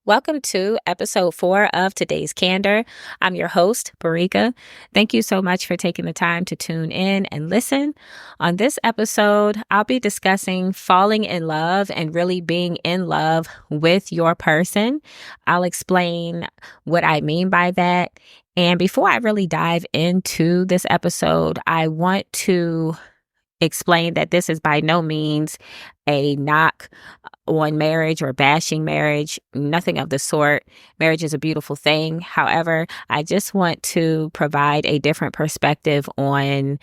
Welcome to episode 4 of today's Candor. I'm your host, Barika. Thank you so much for taking the time to tune in and listen. On this episode, I'll be discussing falling in love and really being in love with your person. I'll explain what I mean by that. And before I really dive into this episode, I want to explain that this is by no means a knock on marriage or bashing marriage, nothing of the sort. Marriage is a beautiful thing. However, I just want to provide a different perspective on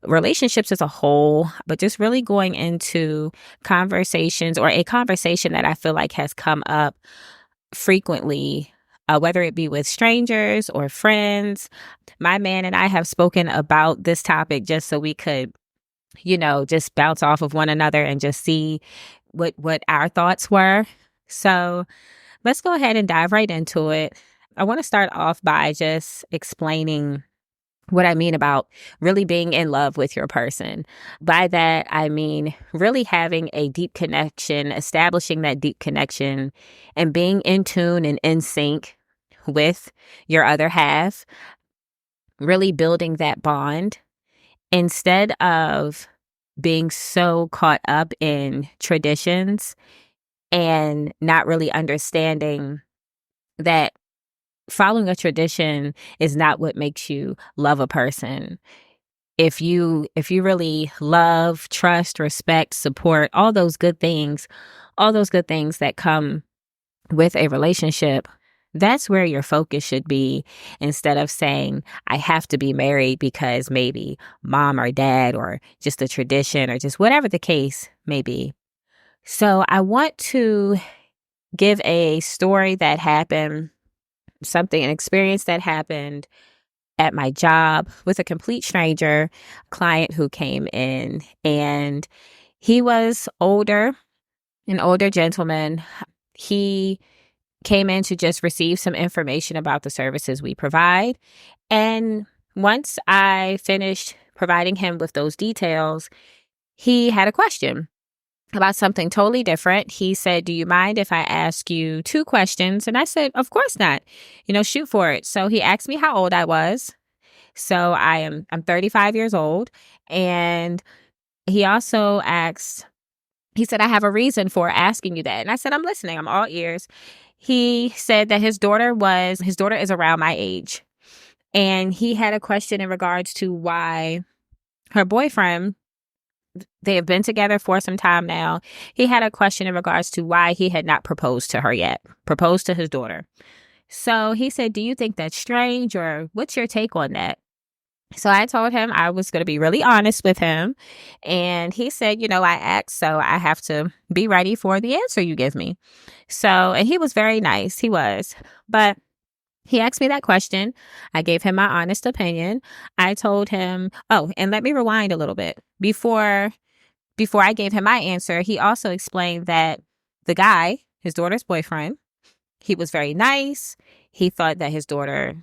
relationships as a whole, but just really going into conversations or a conversation that I feel like has come up frequently, whether it be with strangers or friends. My man and I have spoken about this topic just so we could just bounce off of one another and just see what our thoughts were. So let's go ahead and dive right into it. I want to start off by just explaining what I mean about really being in love with your person. By that, I mean really having a deep connection, establishing that deep connection, and being in tune and in sync with your other half, really building that bond. Instead of being so caught up in traditions and not really understanding that following a tradition is not what makes you love a person. If you really love, trust, respect, support, all those good things that come with a relationship, that's where your focus should be, instead of saying, I have to be married because maybe mom or dad or just a tradition or just whatever the case may be. So I want to give a story that happened, an experience that happened at my job with a complete stranger, client who came in, and he was an older gentleman. He came in to just receive some information about the services we provide. And once I finished providing him with those details, he had a question about something totally different. He said, do you mind if I ask you 2 questions? And I said, of course not. Shoot for it. So he asked me how old I was. So I'm 35 years old. And he also he said, I have a reason for asking you that. And I said, I'm listening. I'm all ears. He said that his daughter is around my age. And he had a question in regards to why her boyfriend, they have been together for some time now. He had a question in regards to why he had not proposed to her yet, proposed to his daughter. So he said, do you think that's strange, or what's your take on that? So I told him I was going to be really honest with him. And he said, I asked, so I have to be ready for the answer you give me. So, and he was very nice. He was. But he asked me that question. I gave him my honest opinion. I told him, and let me rewind a little bit. Before I gave him my answer, he also explained that the guy, his daughter's boyfriend, he was very nice. He thought that his daughter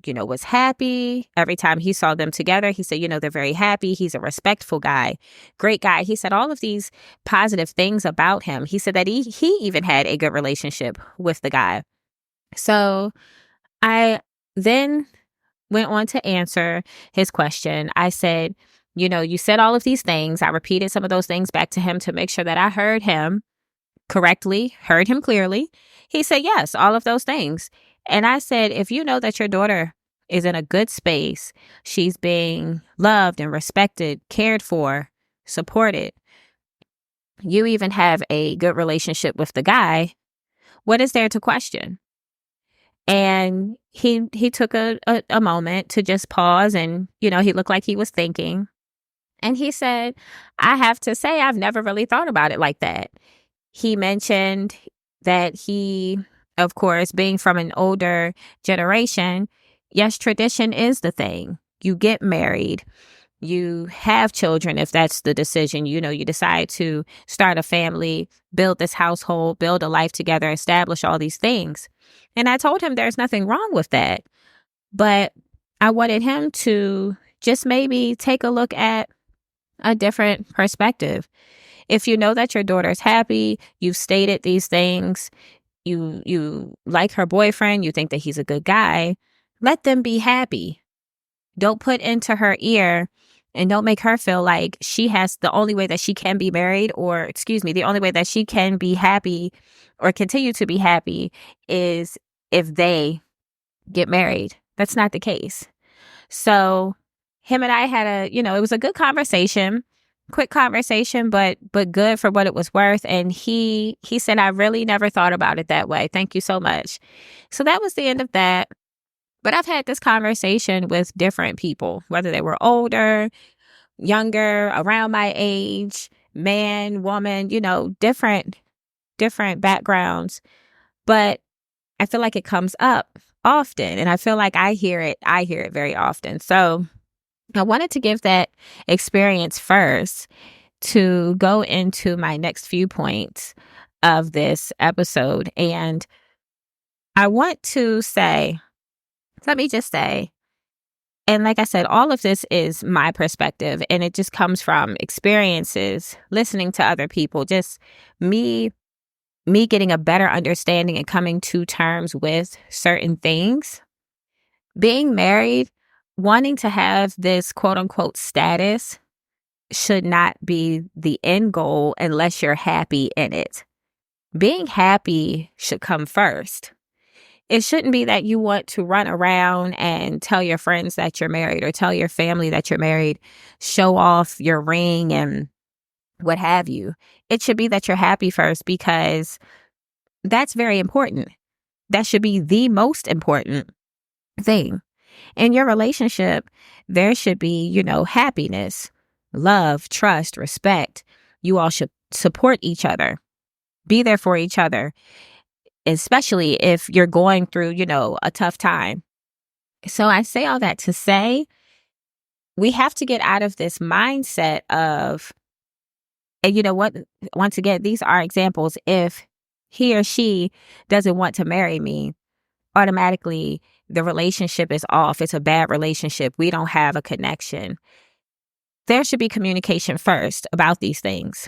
was happy. Every time he saw them together, he said, they're very happy. He's a respectful guy, great guy. He said all of these positive things about him. He said that he even had a good relationship with the guy. So I then went on to answer his question. I said, you said all of these things. I repeated some of those things back to him to make sure that I heard him correctly, heard him clearly. He said, yes, all of those things. And I said, if you know that your daughter is in a good space, she's being loved and respected, cared for, supported, you even have a good relationship with the guy, what is there to question? And he took a moment to just pause, and, he looked like he was thinking. And he said, I have to say, I've never really thought about it like that. He mentioned that he, of course, being from an older generation, yes, tradition is the thing. You get married, you have children if that's the decision. You decide to start a family, build this household, build a life together, establish all these things. And I told him there's nothing wrong with that. But I wanted him to just maybe take a look at a different perspective. If you know that your daughter's happy, you've stated these things, you like her boyfriend, you think that he's a good guy, let them be happy. Don't put into her ear and don't make her feel like she has the only way that she can be married, or the only way that she can be happy or continue to be happy is if they get married. That's not the case. So him and I had it was a good conversation, quick conversation, but good for what it was worth. And he said, I really never thought about it that way. Thank you so much. So that was the end of that. But I've had this conversation with different people, whether they were older, younger, around my age, man, woman, different backgrounds. But I feel like it comes up often, and I feel like I hear it very often. So I wanted to give that experience first to go into my next few points of this episode. And I want to say, let me just say, and like I said, all of this is my perspective, and it just comes from experiences, listening to other people, just me getting a better understanding and coming to terms with certain things. Being married, wanting to have this quote unquote status should not be the end goal unless you're happy in it. Being happy should come first. It shouldn't be that you want to run around and tell your friends that you're married or tell your family that you're married, show off your ring and what have you. It should be that you're happy first, because that's very important. That should be the most important thing. In your relationship, there should be, happiness, love, trust, respect. You all should support each other, be there for each other, especially if you're going through, a tough time. So I say all that to say, we have to get out of this mindset of, and you know what, once again, these are examples. If he or she doesn't want to marry me, automatically the relationship is off. It's a bad relationship. We don't have a connection. There should be communication first about these things.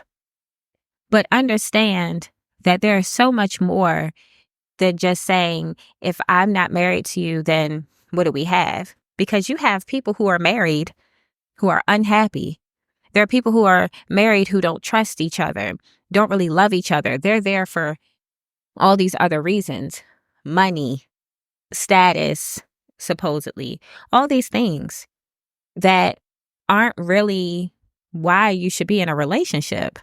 But understand that there is so much more than just saying, if I'm not married to you, then what do we have? Because you have people who are married who are unhappy. There are people who are married who don't trust each other, don't really love each other. They're there for all these other reasons: money, status, supposedly, all these things that aren't really why you should be in a relationship.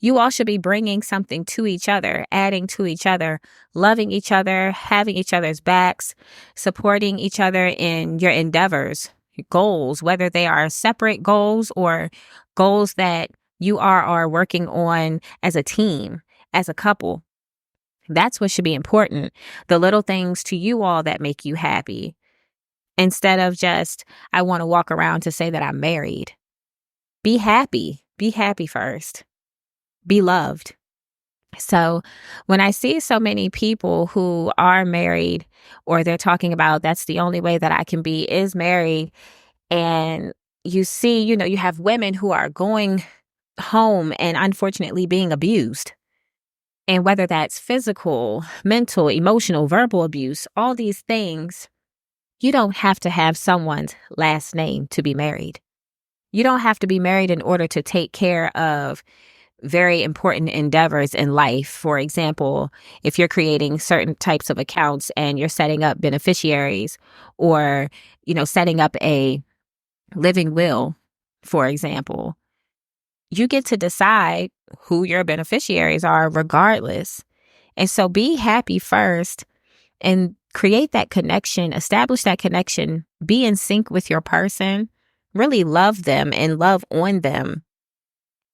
You all should be bringing something to each other, adding to each other, loving each other, having each other's backs, supporting each other in your endeavors, goals, whether they are separate goals or goals that you are working on as a team, as a couple. That's what should be important. The little things to you all that make you happy, instead of just, I want to walk around to say that I'm married. Be happy. Be happy first. Be loved. So when I see so many people who are married, or they're talking about that's the only way that I can be is married, and you see, you have women who are going home and unfortunately being abused. And whether that's physical, mental, emotional, verbal abuse, all these things, you don't have to have someone's last name to be married. You don't have to be married in order to take care of very important endeavors in life. For example, if you're creating certain types of accounts and you're setting up beneficiaries, or, setting up a living will, for example, you get to decide who your beneficiaries are regardless. And so be happy first and create that connection, establish that connection, be in sync with your person, really love them and love on them,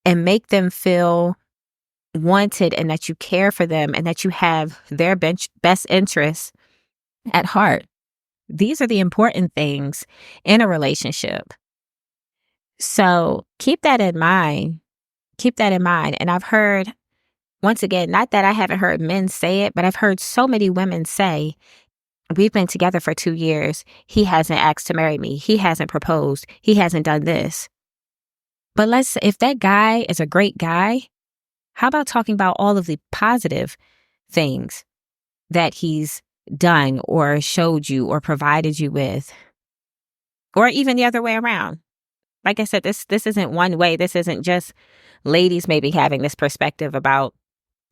and make them feel wanted and that you care for them and that you have their best interests at heart. These are the important things in a relationship. So keep that in mind. Keep that in mind. And I've heard, once again, not that I haven't heard men say it, but I've heard so many women say, we've been together for 2 years. He hasn't asked to marry me. He hasn't proposed. He hasn't done this. But if that guy is a great guy, how about talking about all of the positive things that he's done or showed you or provided you with, or even the other way around. Like I said, this isn't one way. This isn't just ladies maybe having this perspective about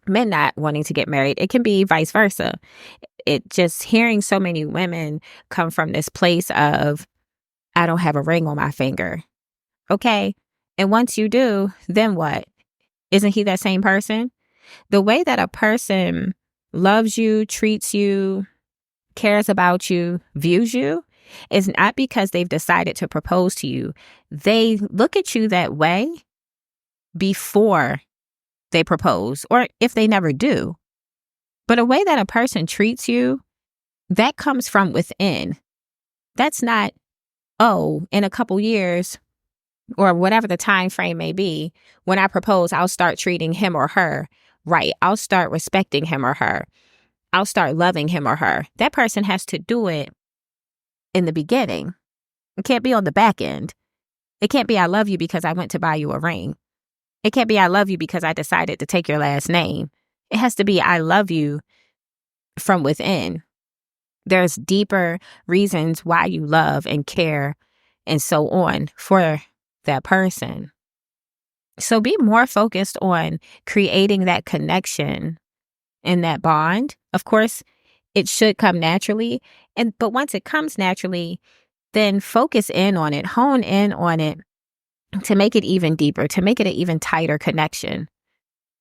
men not wanting to get married. It can be vice versa. It just hearing so many women come from this place of, I don't have a ring on my finger. Okay. And once you do, then what? Isn't he that same person? The way that a person loves you, treats you, cares about you, views you, is not because they've decided to propose to you. They look at you that way before they propose, or if they never do. But a way that a person treats you, that comes from within. That's not, oh, in a couple years or whatever the time frame may be, when I propose, I'll start treating him or her right. I'll start respecting him or her. I'll start loving him or her. That person has to do it in the beginning. It can't be on the back end. It can't be, I love you because I went to buy you a ring. It can't be, I love you because I decided to take your last name. It has to be, I love you from within. There's deeper reasons why you love and care and so on for that person. So be more focused on creating that connection and that bond. Of course, it should come naturally. But once it comes naturally, then focus in on it, hone in on it to make it even deeper, to make it an even tighter connection.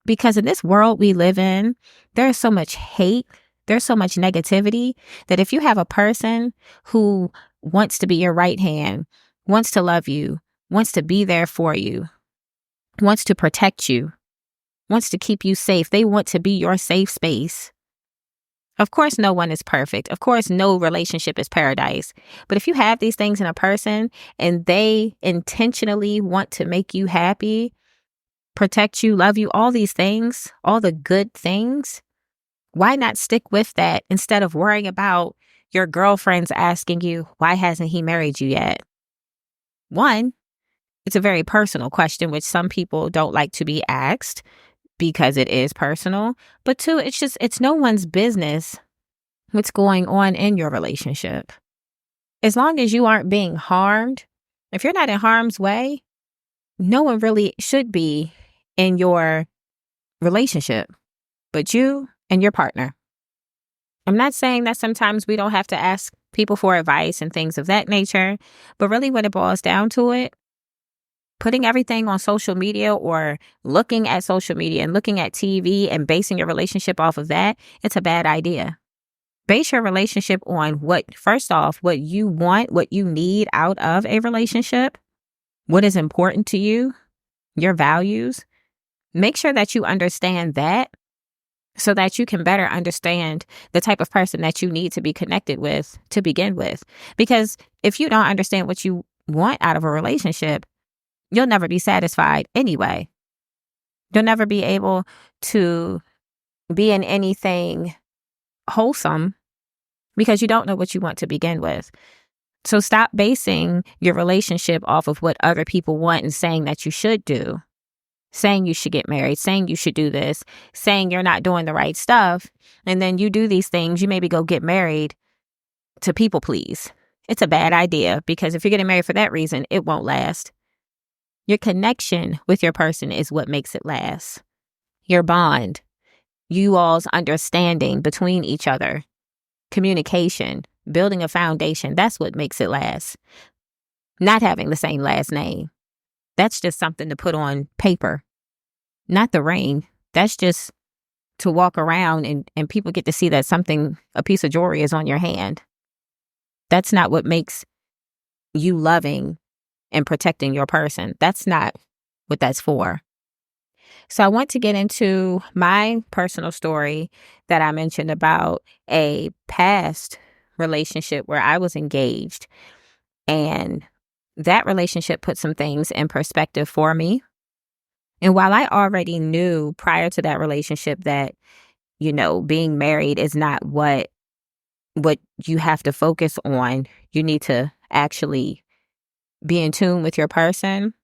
Because in this world we live in, there's so much hate, there's so much negativity, that if you have a person who wants to be your right hand, wants to love you, wants to be there for you, wants to protect you, wants to keep you safe, they want to be your safe space. Of course, no one is perfect. Of course, no relationship is paradise. But if you have these things in a person and they intentionally want to make you happy, protect you, love you, all these things, all the good things, why not stick with that instead of worrying about your girlfriends asking you, why hasn't he married you yet? One, it's a very personal question, which some people don't like to be asked because it is personal. But two, it's no one's business what's going on in your relationship. As long as you aren't being harmed, if you're not in harm's way, no one really should be in your relationship but you and your partner. I'm not saying that sometimes we don't have to ask people for advice and things of that nature, but really when it boils down to it, putting everything on social media or looking at social media and looking at TV and basing your relationship off of that, it's a bad idea. Base your relationship on first off, what you want, what you need out of a relationship, what is important to you, your values. Make sure that you understand that so that you can better understand the type of person that you need to be connected with to begin with. Because if you don't understand what you want out of a relationship, you'll never be satisfied anyway. You'll never be able to be in anything wholesome because you don't know what you want to begin with. So stop basing your relationship off of what other people want and saying that you should do, saying you should get married, saying you should do this, saying you're not doing the right stuff. And then you do these things, you maybe go get married to people please. It's a bad idea because if you're getting married for that reason, it won't last. Your connection with your person is what makes it last. Your bond, you all's understanding between each other, communication, building a foundation, that's what makes it last. Not having the same last name. That's just something to put on paper, not the ring. That's just to walk around and people get to see that a piece of jewelry is on your hand. That's not what makes you loving and protecting your person. That's not what that's for. So I want to get into my personal story that I mentioned about a past relationship where I was engaged. And that relationship put some things in perspective for me. And while I already knew prior to that relationship that, being married is not what you have to focus on, you need to actually be in tune with your person.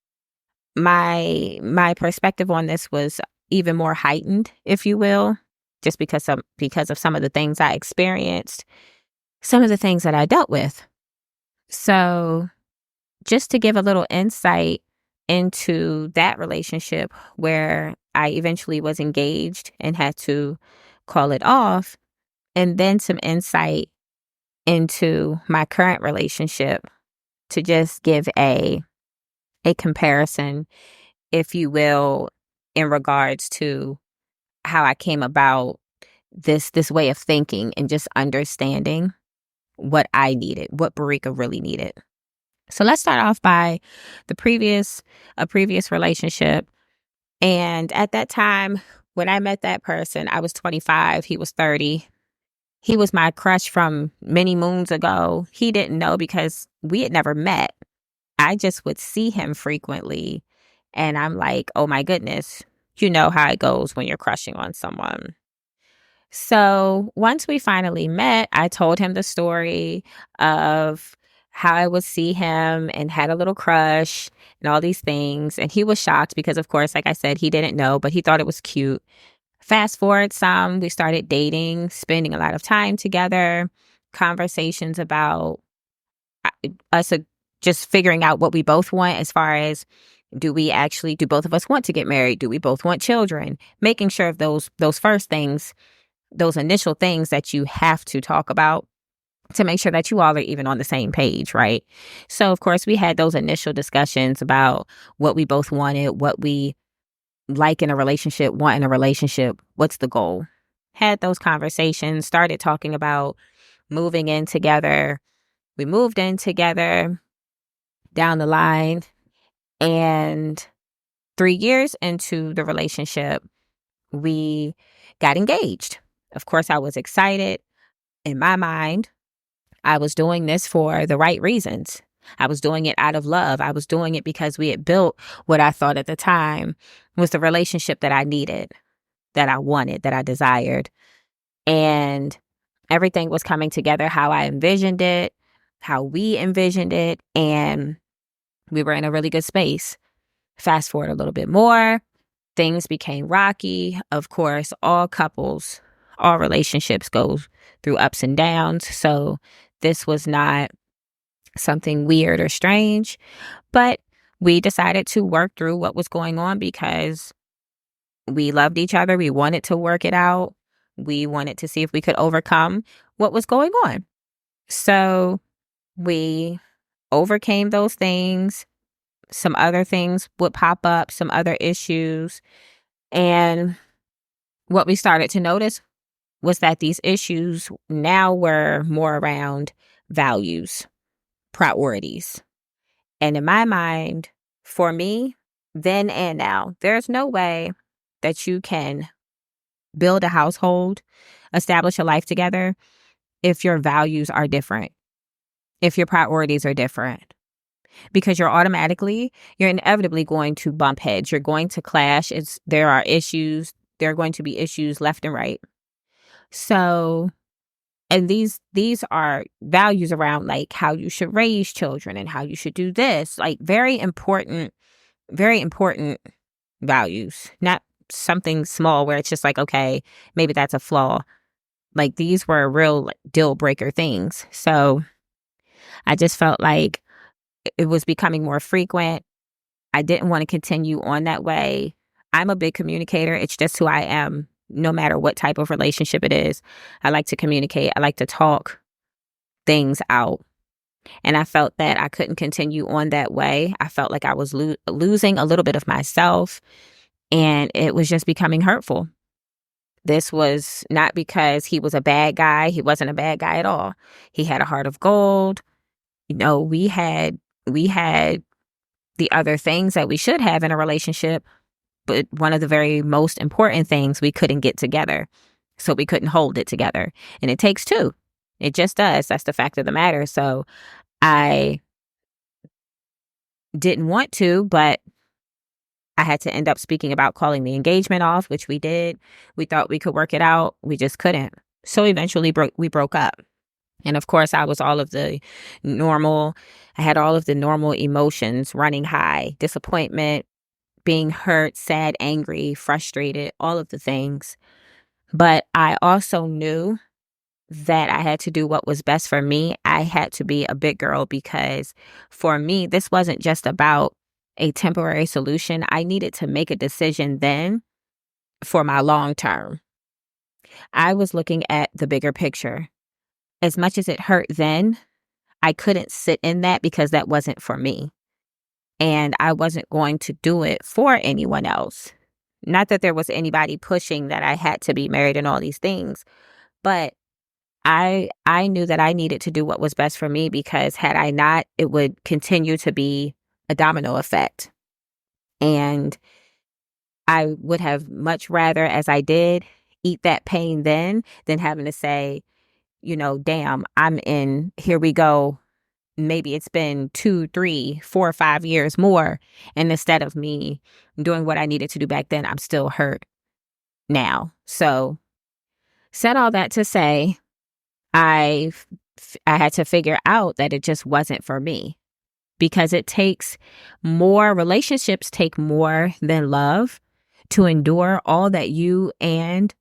My perspective on this was even more heightened, if you will, just because of some of the things I experienced, some of the things that I dealt with. So just to give a little insight into that relationship where I eventually was engaged and had to call it off, and then some insight into my current relationship to just give a comparison, if you will, in regards to how I came about this way of thinking and just understanding what I needed, what Barika really needed. So let's start off by a previous relationship. And at that time, when I met that person, I was 25, he was 30. He was my crush from many moons ago. He didn't know because we had never met. I just would see him frequently. And I'm like, oh my goodness, you know how it goes when you're crushing on someone. So once we finally met, I told him the story of how I would see him and had a little crush and all these things. And he was shocked because, of course, like I said, he didn't know, but he thought it was cute. Fast forward some, we started dating, spending a lot of time together, conversations about us just figuring out what we both want as far as do both of us want to get married? Do we both want children? Making sure of those first things, those initial things that you have to talk about to make sure that you all are even on the same page, right? So, of course, we had those initial discussions about what we both wanted, what we like in a relationship, want in a relationship, what's the goal. Had those conversations, started talking about moving in together. We moved in together down the line, and 3 years into the relationship, we got engaged. Of course, I was excited. In my mind, I was doing this for the right reasons. I was doing it out of love. I was doing it because we had built what I thought at the time was the relationship that I needed, that I wanted, that I desired. And everything was coming together how I envisioned it, how we envisioned it, and we were in a really good space. Fast forward a little bit more, things became rocky. Of course, all couples, all relationships go through ups and downs. So this was not something weird or strange, but we decided to work through what was going on because we loved each other. We wanted to work it out. We wanted to see if we could overcome what was going on. So we overcame those things. Some other things would pop up, some other issues. And what we started to notice was that these issues now were more around values, priorities. And in my mind, for me, then and now, there's no way that you can build a household, establish a life together if your values are different, if your priorities are different. Because you're inevitably going to bump heads. You're going to clash. There are going to be issues left and right. So, and these are values around like how you should raise children and how you should do this, like very important values, not something small where it's just like, okay, maybe that's a flaw. Like these were real deal breaker things. So I just felt like it was becoming more frequent. I didn't want to continue on that way. I'm a big communicator. It's just who I am, no matter what type of relationship it is. I like to communicate. I like to talk things out. And I felt that I couldn't continue on that way. I felt like I was losing a little bit of myself, and it was just becoming hurtful. This was not because he was a bad guy. He wasn't a bad guy at all. He had a heart of gold. You know, we had the other things that we should have in a relationship, but one of the very most important things we couldn't get together. So we couldn't hold it together. And it takes two. It just does. That's the fact of the matter. So I didn't want to, but I had to end up speaking about calling the engagement off, which we did. We thought we could work it out. We just couldn't. So eventually we broke up. And of course, I had all of the normal emotions running high: disappointment, being hurt, sad, angry, frustrated, all of the things. But I also knew that I had to do what was best for me. I had to be a big girl because for me, this wasn't just about a temporary solution. I needed to make a decision then for my long term. I was looking at the bigger picture. As much as it hurt then, I couldn't sit in that because that wasn't for me. And I wasn't going to do it for anyone else. Not that there was anybody pushing that I had to be married and all these things, but I knew that I needed to do what was best for me because had I not, it would continue to be a domino effect. And I would have much rather, as I did, eat that pain then than having to say, damn, I'm in, here we go. Maybe it's been 2, 3, 4, 5 years more. And instead of me doing what I needed to do back then, I'm still hurt now. So said all that to say, I had to figure out that it just wasn't for me because relationships take more than love to endure all that you and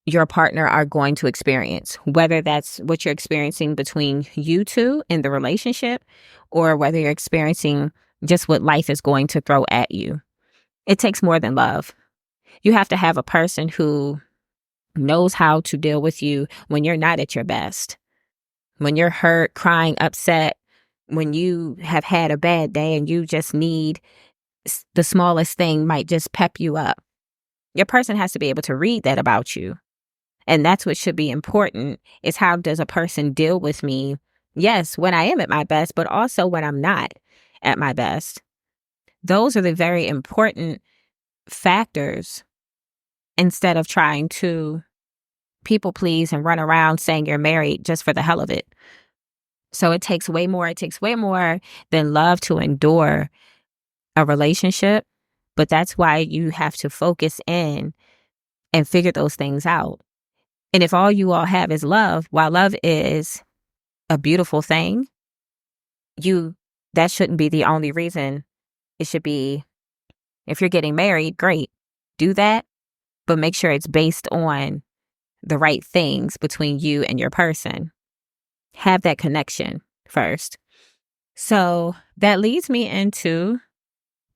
your partner are going to experience, whether that's what you're experiencing between you two in the relationship or whether you're experiencing just what life is going to throw at you. It takes more than love. You have to have a person who knows how to deal with you when you're not at your best, when you're hurt, crying, upset, when you have had a bad day and you just need the smallest thing might just pep you up. Your person has to be able to read that about you. And that's what should be important is how does a person deal with me? Yes, when I am at my best, but also when I'm not at my best. Those are the very important factors instead of trying to people please and run around saying you're married just for the hell of it. So it takes way more than love to endure a relationship. But that's why you have to focus in and figure those things out. And if all you all have is love, while love is a beautiful thing, that shouldn't be the only reason. It should be, if you're getting married, great, do that, but make sure it's based on the right things between you and your person. Have that connection first. So that leads me into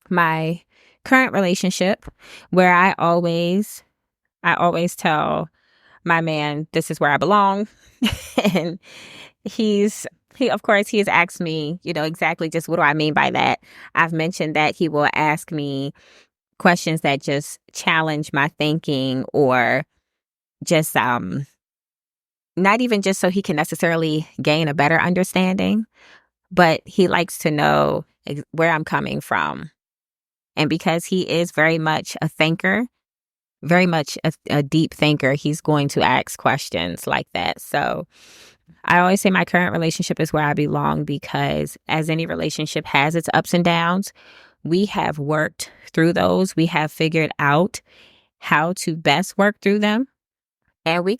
my current relationship where I always tell my man, this is where I belong. And he of course, he has asked me, exactly just what do I mean by that? I've mentioned that he will ask me questions that just challenge my thinking or just, not even just so he can necessarily gain a better understanding, but he likes to know where I'm coming from. And because he is very much a thinker, very much a deep thinker, he's going to ask questions like that. So I always say my current relationship is where I belong because as any relationship has its ups and downs, we have worked through those. We have figured out how to best work through them. And we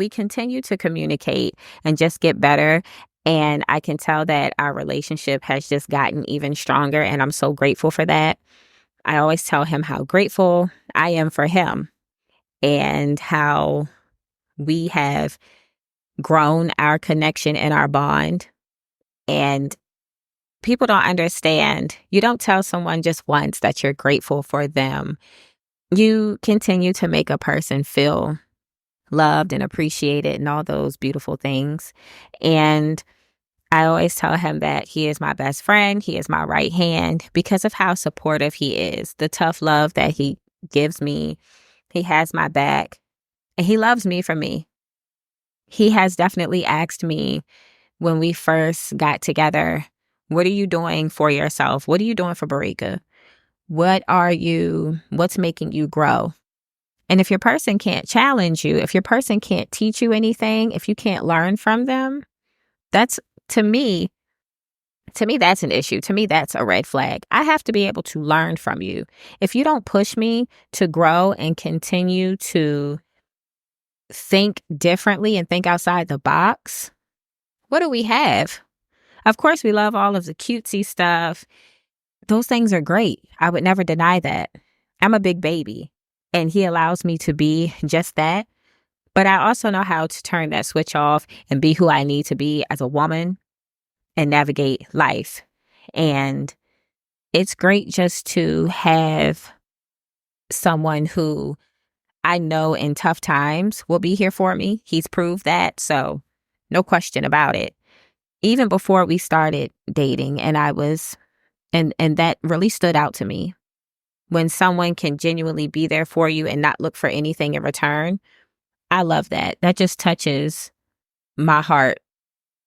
continue to communicate and just get better. And I can tell that our relationship has just gotten even stronger. And I'm so grateful for that. I always tell him how grateful I am for him and how we have grown our connection and our bond. And people don't understand. You don't tell someone just once that you're grateful for them. You continue to make a person feel loved and appreciated and all those beautiful things. And I always tell him that he is my best friend. He is my right hand because of how supportive he is, the tough love that he gives me. He has my back and he loves me for me. He has definitely asked me when we first got together, what are you doing for yourself? What are you doing for Barika? What's making you grow? And if your person can't challenge you, if your person can't teach you anything, if you can't learn from them, that's, to me, that's an issue. To me, that's a red flag. I have to be able to learn from you. If you don't push me to grow and continue to think differently and think outside the box, what do we have? Of course, we love all of the cutesy stuff. Those things are great. I would never deny that. I'm a big baby, and he allows me to be just that. But I also know how to turn that switch off and be who I need to be as a woman and navigate life. And it's great just to have someone who I know in tough times will be here for me. He's proved that. So no question about it. Even before we started dating, and that really stood out to me. When someone can genuinely be there for you and not look for anything in return, I love that. That just touches my heart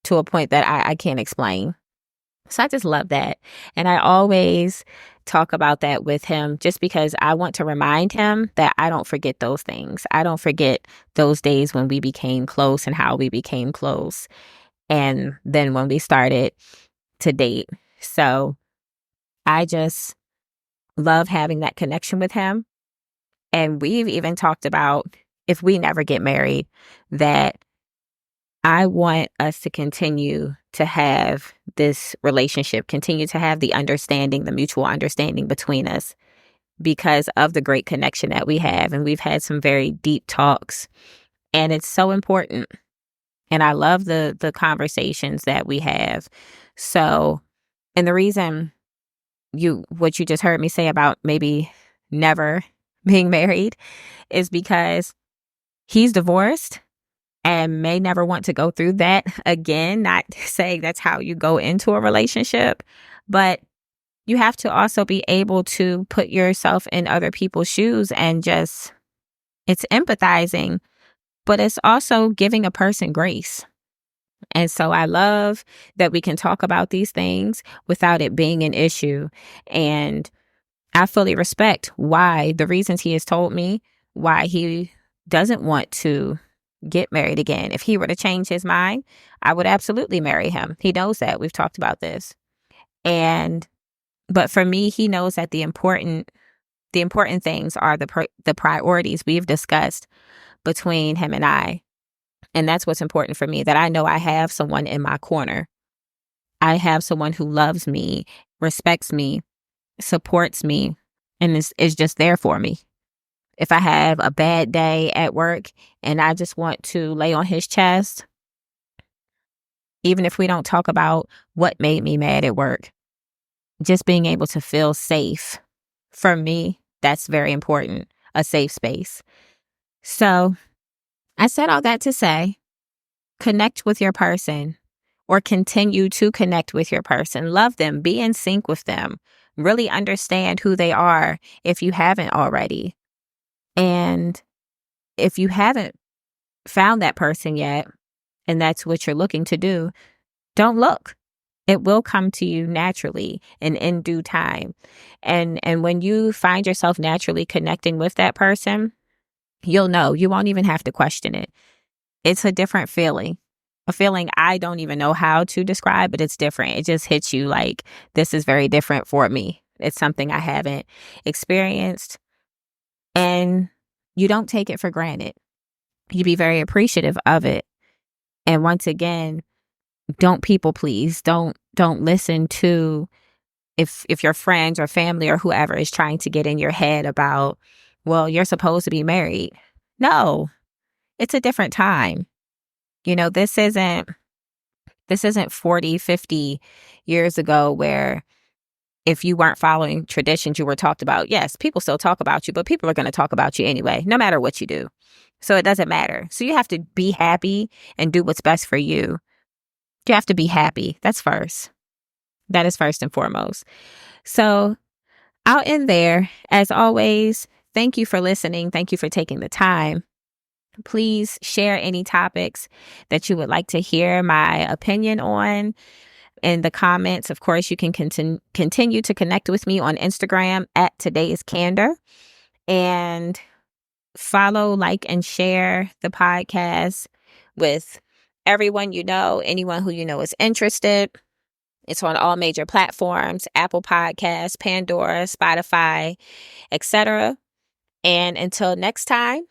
to a point that I can't explain. So I just love that. And I always talk about that with him just because I want to remind him that I don't forget those things. I don't forget those days when we became close and how we became close. And then when we started to date. So I just love having that connection with him. And we've even talked about, if we never get married, that I want us to continue to have this relationship, continue to have the understanding, the mutual understanding between us because of the great connection that we have. And we've had some very deep talks, and it's so important. And I love the conversations that we have. So, and the reason what you just heard me say about maybe never being married is because he's divorced and may never want to go through that again. Not saying that's how you go into a relationship, but you have to also be able to put yourself in other people's shoes and just, it's empathizing, but it's also giving a person grace. And so I love that we can talk about these things without it being an issue. And I fully respect why the reasons he has told me why he doesn't want to get married again. If he were to change his mind, I would absolutely marry him. He knows that. We've talked about this. But for me, he knows that the important things are the priorities we've discussed between him and I. And that's what's important for me, that I know I have someone in my corner. I have someone who loves me, respects me, supports me, and is just there for me. If I have a bad day at work and I just want to lay on his chest, even if we don't talk about what made me mad at work, just being able to feel safe, for me, that's very important, a safe space. So I said all that to say, connect with your person, or continue to connect with your person. Love them, be in sync with them, really understand who they are if you haven't already. And if you haven't found that person yet, and that's what you're looking to do, don't look. It will come to you naturally and in due time. And when you find yourself naturally connecting with that person, you'll know. You won't even have to question it. It's a different feeling. A feeling I don't even know how to describe, but it's different. It just hits you like, this is very different for me. It's something I haven't experienced. And you don't take it for granted. You be very appreciative of it. And once again, don't people please. Don't listen to if your friends or family or whoever is trying to get in your head about, well, you're supposed to be married. No, it's a different time. You know, this isn't 40, 50 years ago where if you weren't following traditions, you were talked about. Yes, people still talk about you, but people are going to talk about you anyway, no matter what you do. So it doesn't matter. So you have to be happy and do what's best for you. You have to be happy. That's first. That is first and foremost. So I'll end there. As always, thank you for listening. Thank you for taking the time. Please share any topics that you would like to hear my opinion on in the comments. Of course, you can continue to connect with me on Instagram at Today's Candor, and follow, like, and share the podcast with everyone you know, anyone who you know is interested. It's on all major platforms: Apple Podcasts, Pandora, Spotify, etc. And until next time,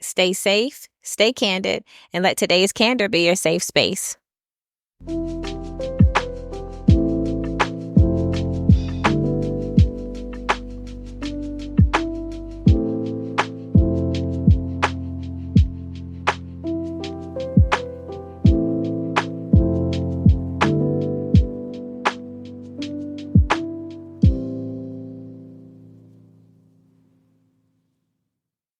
stay safe, stay candid, and let today's candor be your safe space.